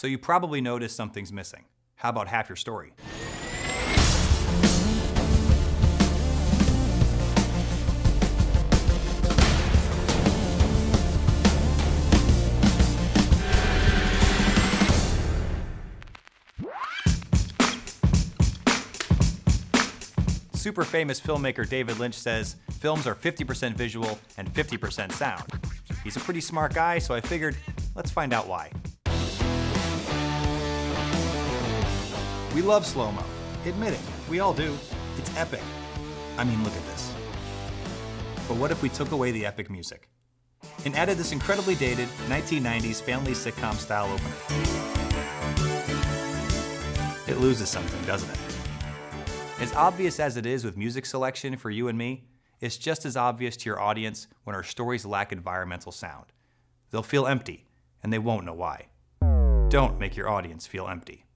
So you probably noticed something's missing. How about half your story? Super famous filmmaker David Lynch says films are 50% visual and 50% sound. He's a pretty smart guy, so I figured, let's find out why. We love slow-mo. Admit it, we all do. It's epic. I mean, look at this. But what if we took away the epic music and added this incredibly dated 1990s family sitcom style opener? It loses something, doesn't it? As obvious as it is with music selection for you and me, it's just as obvious to your audience when our stories lack environmental sound. They'll feel empty, and they won't know why. Don't make your audience feel empty.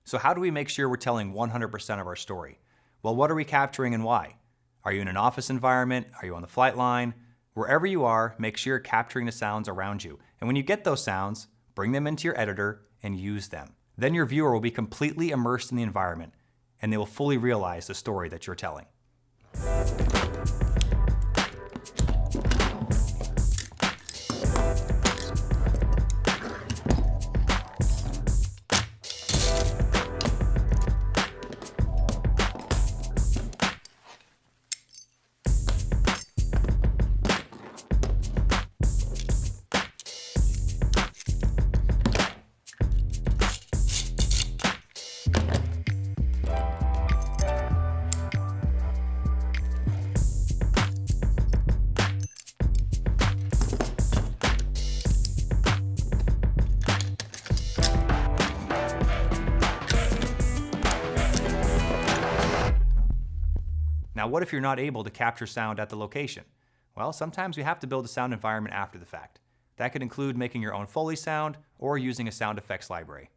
So how do we make sure we're telling 100% of our story? Well, what are we capturing and why? Are you in an office environment? Are you on the flight line? Wherever you are, make sure you're capturing the sounds around you. And when you get those sounds, bring them into your editor and use them. Then your viewer will be completely immersed in the environment, and they will fully realize the story that you're telling. Now, what if you're not able to capture sound at the location? Well, sometimes we have to build a sound environment after the fact. That could include making your own Foley sound or using a sound effects library.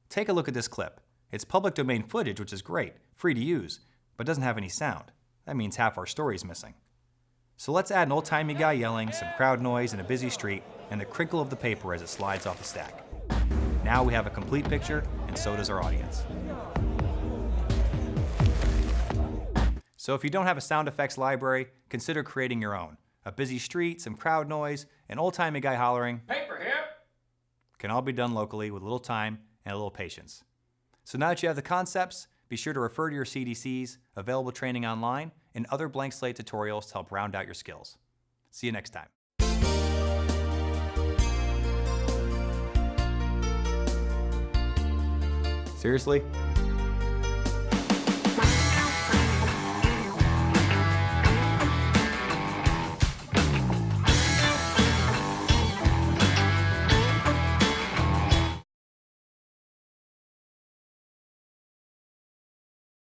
Take a look at this clip. It's public domain footage, which is great, free to use, but doesn't have any sound. That means half our story is missing. So let's add an old-timey guy yelling, some crowd noise in a busy street, and the crinkle of the paper as it slides off the stack. Now we have a complete picture, and so does our audience. So if you don't have a sound effects library, consider creating your own. A busy street, some crowd noise, an old-timey guy hollering, "Paper here!" can all be done locally with a little time and a little patience. So now that you have the concepts, be sure to refer to your CDCs, available training online, and other blank slate tutorials to help round out your skills. See you next time. Seriously?